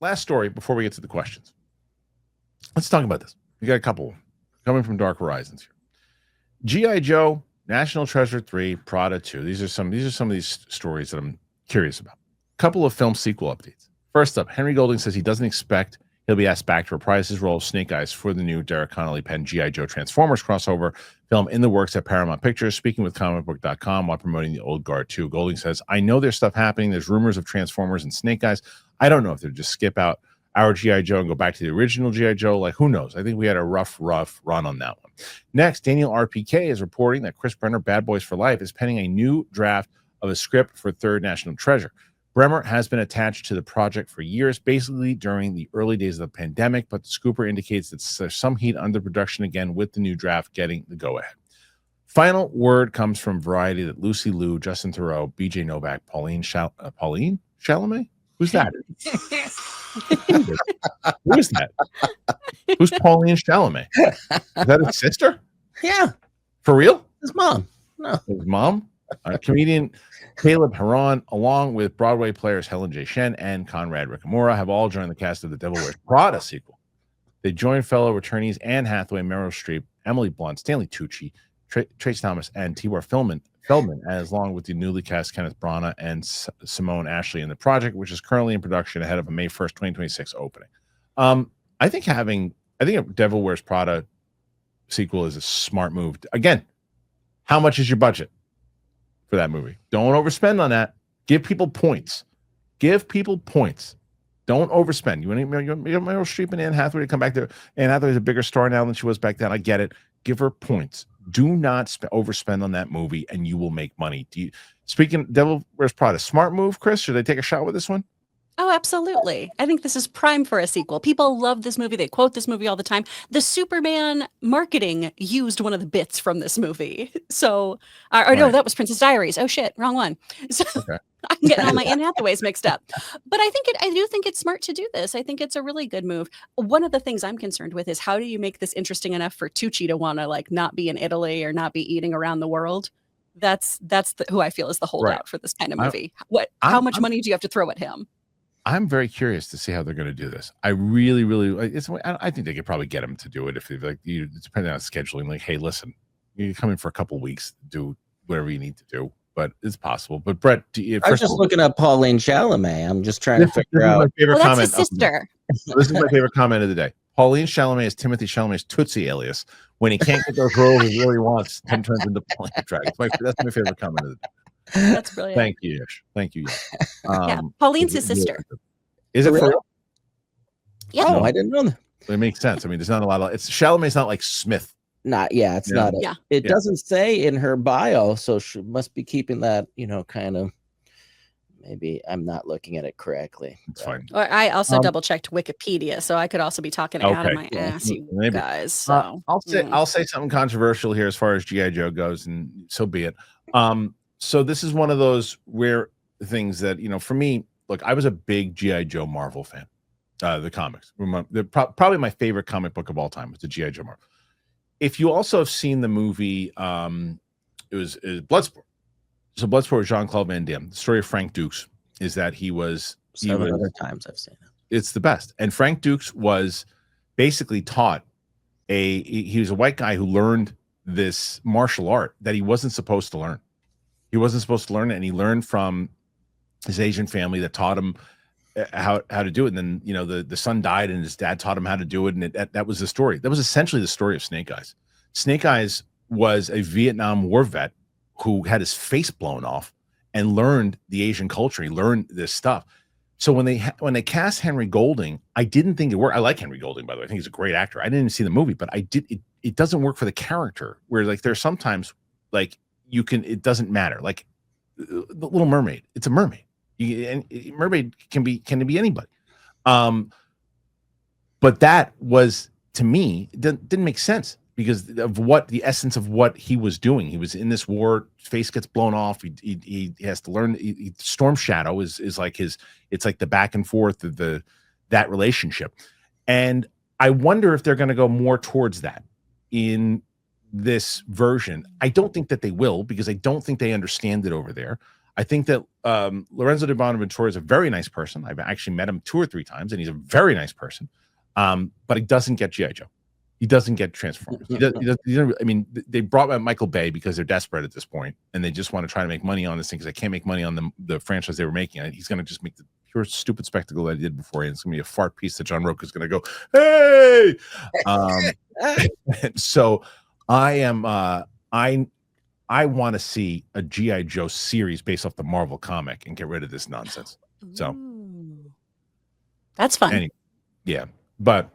last story before we get to the questions. Let's talk about this. We got a couple coming from Dark Horizons here. G.I. Joe, National Treasure 3, Prada 2. These are some of these stories that I'm curious about. Couple of film sequel updates. First up, Henry Golding says he doesn't expect he'll be asked back to reprise his role of Snake Eyes for the new Derek Connolly penned G.I. Joe Transformers crossover film in the works at Paramount Pictures. Speaking with comicbook.com while promoting the Old Guard 2, Golding says, I know there's stuff happening. There's rumors of Transformers and Snake Eyes. I don't know if they'll just skip out our G.I. Joe and go back to the original G.I. Joe. Like, who knows? I think we had a rough run on that one. Next, Daniel RPK is reporting that Chris Brenner, Bad Boys for Life, is penning a new draft of a script for Third National Treasure. Bremer has been attached to the project for years, basically during the early days of the pandemic, but the scooper indicates that there's some heat under production again with the new draft getting the go-ahead. Final word comes from Variety that Lucy Liu, Justin Theroux, BJ Novak, Pauline Chalamet? Who's that? Who is that? Who's Pauline Chalamet? Is that his sister? Yeah. For real? His mom. No. His mom? Comedian Caleb Haran, along with Broadway players Helen J. Shen and Conrad Ricamora, have all joined the cast of the Devil Wears Prada sequel. They join fellow returnees Anne Hathaway, Meryl Streep, Emily Blunt, Stanley Tucci, Trace Thomas, and Tibor Feldman, as along with the newly cast Kenneth Branagh and Simone Ashley in the project, which is currently in production ahead of a May 1st, 2026 opening. I think a Devil Wears Prada sequel is a smart move. Again, how much is your budget for that movie? Don't overspend on that. Give people points. Don't overspend. You want Meryl Streep and Anne Hathaway to come back there. Anne Hathaway's a bigger star now than she was back then. I get it. Give her points. Do not overspend on that movie, and you will make money. Speaking of Devil Wears Prada, smart move, Chris. Should I take a shot with this one? Oh, absolutely. I think this is prime for a sequel. People love this movie. They quote this movie all the time. The Superman marketing used one of the bits from this movie. So, no, that was Princess Diaries. Oh shit, wrong one. So okay. I'm getting all my Anne Hathaways mixed up. But I do think it's smart to do this. I think it's a really good move. One of the things I'm concerned with is how do you make this interesting enough for Tucci to want to like not be in Italy or not be eating around the world? That's who I feel is the holdout for this kind of movie. How much money do you have to throw at him? I'm very curious to see how they're going to do this. I really, I think they could probably get him to do it if they like. Depending on scheduling, like, hey, listen, you come in for a couple of weeks, do whatever you need to do, but it's possible. But Brett, I was just looking up Pauline Chalamet. I'm just trying to figure out. My favorite comment. That's his sister. This is my favorite comment of the day. Pauline Chalamet is Timothy Chalamet's Tootsie alias. When he can't get those roles he really wants, Tim turns into Pauline Drag. That's my favorite comment of the day. That's brilliant. Thank you, Yash. Thank you. Yeah, Pauline's his sister. Is it for real? Yeah. Oh, I didn't know that. It makes sense. I mean, there's not a lot of. It's Chalamet's not like Smith. It's not. Yeah. It doesn't say in her bio, so she must be keeping that. Kind of. Maybe I'm not looking at it correctly. It's fine. Or I also double checked Wikipedia, so I could also be talking out of my ass, you guys. So I'll say something controversial here as far as G.I. Joe goes, and so be it. So this is one of those rare things that for me. Look, I was a big G.I. Joe Marvel fan. The comics, probably my favorite comic book of all time was the G.I. Joe Marvel. If you also have seen the movie, it was Bloodsport. So Bloodsport with Jean-Claude Van Damme. The story of Frank Dukes is that he was other times I've seen it. It's the best. And Frank Dukes was basically taught he was a white guy who learned this martial art that he wasn't supposed to learn. He wasn't supposed to learn it, and he learned from his Asian family that taught him how to do it. And then the son died, and his dad taught him how to do it. And that was the story. That was essentially the story of Snake Eyes. Snake Eyes was a Vietnam War vet who had his face blown off and learned the Asian culture. He learned this stuff. So when they cast Henry Golding, I didn't think it worked. I like Henry Golding, by the way. I think he's a great actor. I didn't even see the movie, but it doesn't work for the character. Where like there's sometimes like it doesn't matter. Like the Little Mermaid, it's a mermaid. Mermaid can be anybody. But that was, to me, didn't make sense because of the essence of what he was doing. He was in this war, face gets blown off. He has to learn. Storm Shadow is like it's like the back and forth of that relationship. And I wonder if they're going to go more towards that in this version. I don't think that they will, because I don't think they understand it over there. I think that Lorenzo de Bonaventura is a very nice person. I've actually met him 2 or 3 times, and he's a very nice person. But he doesn't get G.I. Joe. He doesn't get Transformers. He doesn't, I mean, they brought back Michael Bay because they're desperate at this point, and they just want to try to make money on this thing because they can't make money on the franchise they were making. He's going to just make the pure stupid spectacle that he did before, and it's going to be a fart piece that John Roque is going to go, hey! So I am, I want to see a G.I. Joe series based off the Marvel comic and get rid of this nonsense. So that's fun. Anyway, yeah, but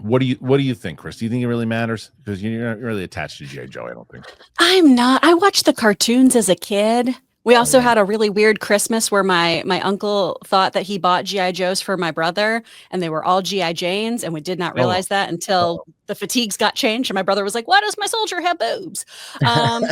what do you think, Kris? Do you think it really matters? Because you're not really attached to G.I. Joe, I don't think. I'm not. I watched the cartoons as a kid. We also had a really weird Christmas where my uncle thought that he bought G.I. Joes for my brother, and they were all G.I. Janes, and we did not realize that until the fatigues got changed, and my brother was like, "Why does my soldier have boobs?" So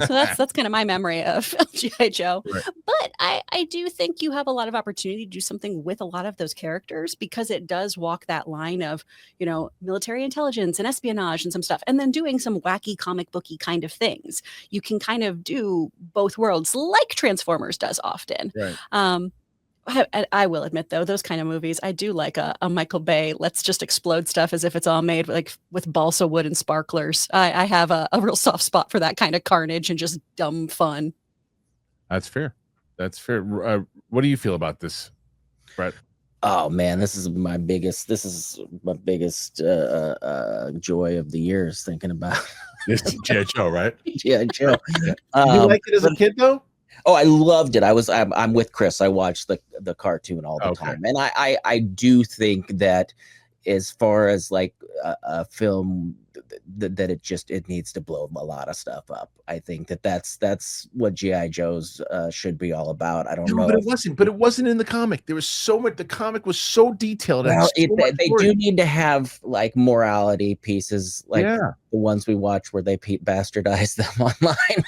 that's kind of my memory of G.I. Joe. Right. But I do think you have a lot of opportunity to do something with a lot of those characters, because it does walk that line of, you know, military intelligence and espionage and some stuff, and then doing some wacky comic booky kind of things. You can kind of do both worlds, like Transformers does often. Right. I will admit, though, those kind of movies, I do like a Michael Bay, let's just explode stuff as if it's all made like with balsa wood and sparklers. I have a real soft spot for that kind of carnage and just dumb fun. That's fair. That's fair. What do you feel about this, Brett? Oh man, this is my biggest joy of the years, thinking about This G.I. Joe, right? G.I. Joe. You liked it as a kid, though? Oh, I loved it. I'm with Kris. I watched the cartoon all the time, and I do think that as far as like a film that it needs to blow a lot of stuff up. I think that's what G.I. Joe's should be all about. I don't know, but it wasn't in the comic. There was so much. The comic was so detailed. Well, they do need to have like morality pieces, like the ones we watch where they bastardize them online.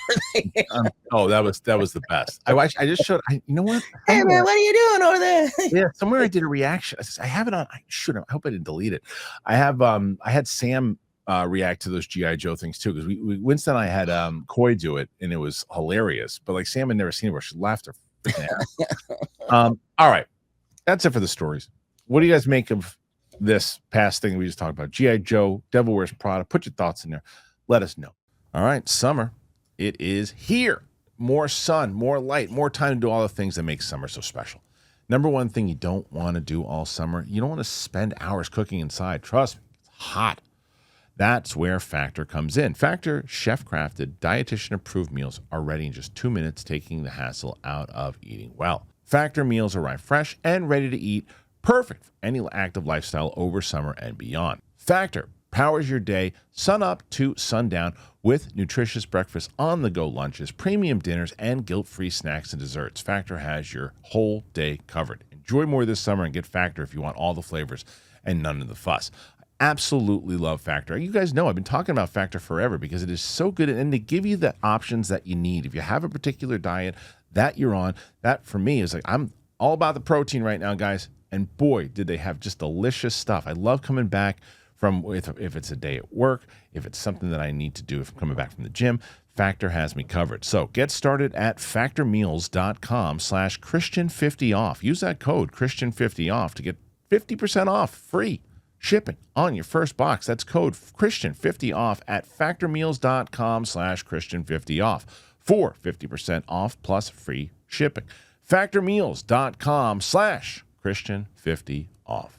Oh, that was the best. I just showed. You know what? Hey man, what are you doing over there? Yeah, somewhere I did a reaction. I have it on. I should have. I hope I didn't delete it. I had Sam react to those G.I. Joe things too, because Winston and I had Coy do it, and it was hilarious. But like Sam had never seen it where she laughed her freaking ass. All right, that's it for the stories. What do you guys make of this past thing we just talked about? G.I. Joe, Devil Wears Prada. Put your thoughts in there. Let us know. All right, summer, it is here. More sun, more light, more time to do all the things that make summer so special. Number one thing you don't want to do all summer, you don't want to spend hours cooking inside. Trust me, it's hot. That's where Factor comes in. Factor chef-crafted, dietitian-approved meals are ready in just 2 minutes, taking the hassle out of eating well. Factor meals arrive fresh and ready to eat, perfect for any active lifestyle over summer and beyond. Factor powers your day sun up to sundown with nutritious breakfast, on-the-go lunches, premium dinners, and guilt-free snacks and desserts. Factor has your whole day covered. Enjoy more this summer and get Factor if you want all the flavors and none of the fuss. Absolutely love Factor. You guys know I've been talking about Factor forever because it is so good, and they give you the options that you need. If you have a particular diet that you're on, that for me is like, I'm all about the protein right now, guys. And boy, did they have just delicious stuff. I love coming back from, if it's a day at work, if it's something that I need to do if I'm coming back from the gym, Factor has me covered. So get started at factormeals.com/Kristian50off. Use that code Kristian50off to get 50% off free shipping on your first box. That's code Kristian50off at factormeals.com/Kristian50off for 50% off plus free shipping. Factormeals.com/Kristian50off.